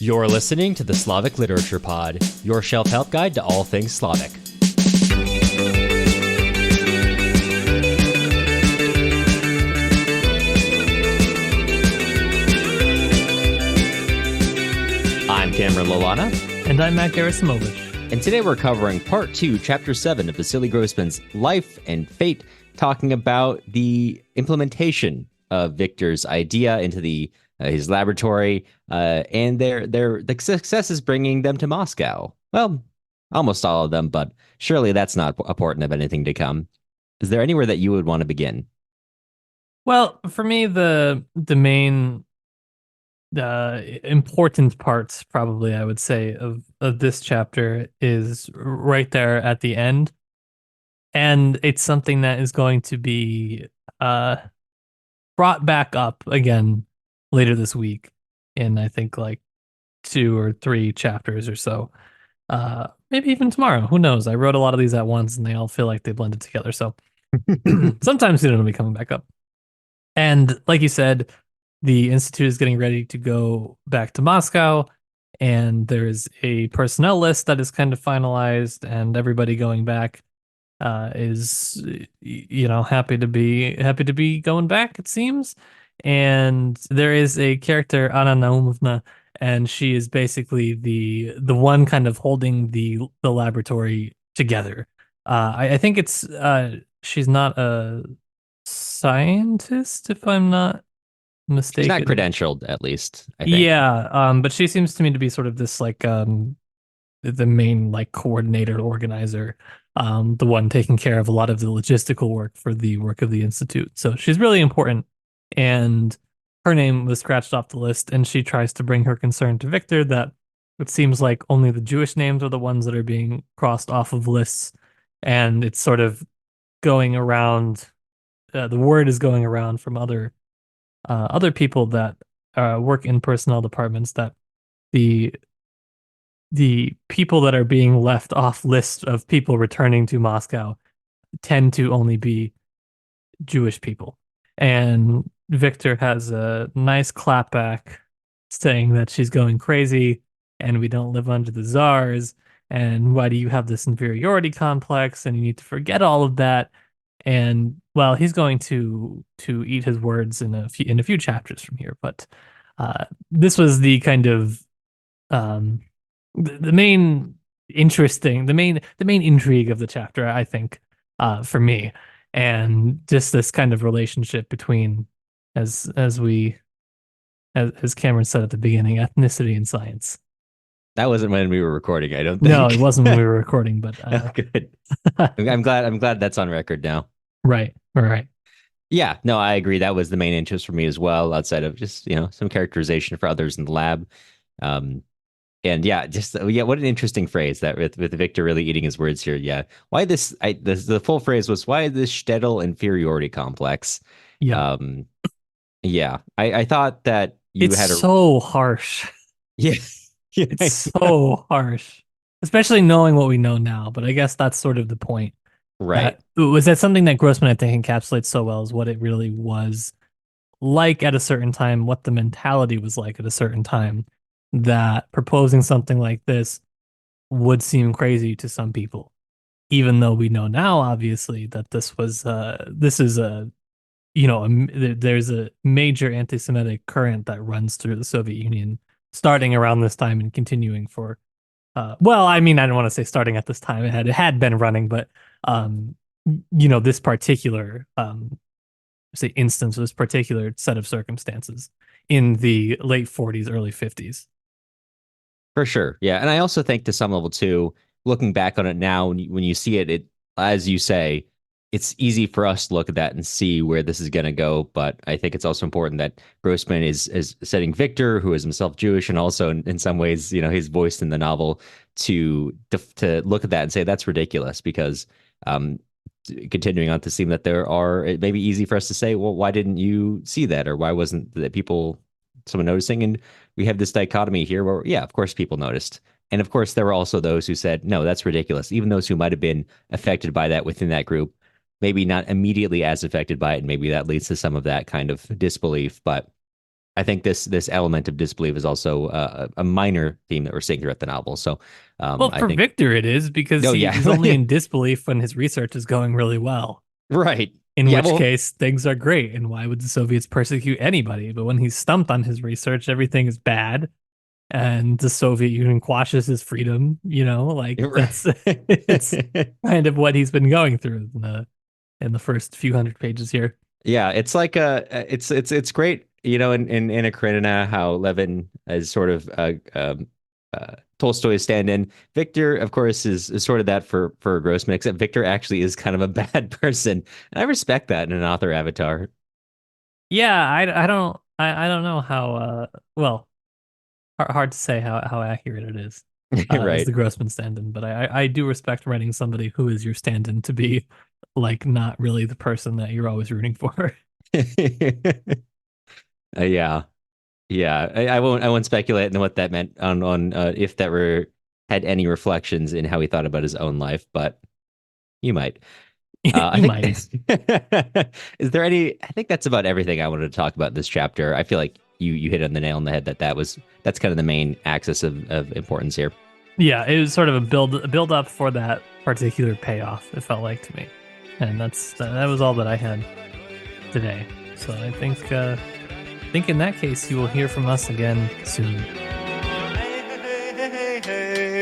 You're listening to the Slavic Literature Pod, your shelf help guide to all things Slavic. I'm Cameron Lolana. And I'm Matt Gerasimovich. And today we're covering Part 2, Chapter 7 of Vasily Grossman's Life and Fate, talking about the implementation of Victor's idea into his laboratory, and the success is bringing them to Moscow. Well, almost all of them, but surely that's not important of anything to come. Is there anywhere that you would want to begin? Well, for me, the main important parts, probably I would say, of this chapter is right there at the end, and it's something that is going to be brought back up again later this week in I think like 2 or 3 chapters or so. Maybe even tomorrow. Who knows? I wrote a lot of these at once, and they all feel like they blended together. So sometimes soon it'll be coming back up. And like you said, the Institute is getting ready to go back to Moscow, and there's a personnel list that is kind of finalized, and everybody going back is happy to be going back, it seems. And there is a character, Anna Naumovna, and she is basically the one kind of holding the laboratory together. I think it's she's not a scientist, if I'm not mistaken. She's not credentialed, at least, I think. Yeah, but she seems to me to be sort of this like the main like coordinator, organizer, the one taking care of a lot of the logistical work for the work of the Institute. So she's really important, and her name was scratched off the list, and she tries to bring her concern to Victor that it seems like only the Jewish names are the ones that are being crossed off of lists, and it's sort of going around. The word is going around from other people that work in personnel departments that the people that are being left off lists of people returning to Moscow tend to only be Jewish people. And Victor has a nice clapback saying that she's going crazy and we don't live under the czars, and why do you have this inferiority complex, and you need to forget all of that. And well, he's going to eat his words in a few chapters from here, but this was the kind of the main intrigue of the chapter, I think, for me, and just this kind of relationship between, as Cameron said at the beginning, ethnicity and science. That wasn't when we were recording, I don't think. No, it wasn't when we were recording, but good. I'm glad that's on record now. Right. Yeah, no, I agree. That was the main interest for me as well, outside of just, some characterization for others in the lab. And yeah, what an interesting phrase that with Victor really eating his words here. Yeah. Why the full phrase was, why this shtetl inferiority complex? Yeah. Yeah. I thought that it's so harsh. Yeah. It's so harsh, especially knowing what we know now. But I guess that's sort of the point. Right. Was that something that Grossman, I think, encapsulates so well, is what it really was like at a certain time, what the mentality was like at a certain time, that proposing something like this would seem crazy to some people, even though we know now, obviously, that there's a major anti-Semitic current that runs through the Soviet Union, starting around this time and continuing for, well, I mean, I don't want to say starting at this time. It had been running, but this particular instance, this particular set of circumstances in the late 40s, early 50s. For sure. Yeah. And I also think to some level too, looking back on it now, when you see it, as you say, it's easy for us to look at that and see where this is going to go. But I think it's also important that Grossman is setting Victor, who is himself Jewish, and also in some ways, he's voiced in the novel, to look at that and say that's ridiculous, because continuing on to seem that it may be easy for us to say, well, why didn't you see that? Or why wasn't someone noticing? And we have this dichotomy here where, yeah, of course people noticed. And of course, there were also those who said, no, that's ridiculous. Even those who might have been affected by that within that group, maybe not immediately as affected by it. And maybe that leads to some of that kind of disbelief. But I think this element of disbelief is also a minor theme that we're seeing throughout the novel. So Well, I for think, Victor, it is because oh he's yeah, only in disbelief when his research is going really well. right, In yeah, which well, case, things are great. And why would the Soviets persecute anybody? But when he's stumped on his research, everything is bad. And the Soviet Union quashes his freedom, like that's it's right. kind of what he's been going through in the first few hundred pages here. Yeah, it's like it's great, in Anna Karenina how Levin is sort of Tolstoy's stand-in. Victor, of course, is sort of that for Grossman, except Victor actually is kind of a bad person, and I respect that in an author avatar. Yeah, I don't know how well hard to say how accurate it is as Right. the Grossman stand-in, but I do respect writing somebody who is your stand-in to be like not really the person that you're always rooting for. Yeah. Yeah, I won't speculate on what that meant on if that were had any reflections in how he thought about his own life, but you might. I You think might. is there any? I think that's about everything I wanted to talk about in this chapter. I feel like you hit on the nail on the head that's kind of the main axis of importance here. Yeah, it was sort of a build up for that particular payoff. It felt like to me, and that was all that I had today. So I think in that case you will hear from us again soon. Hey, hey, hey, hey, hey.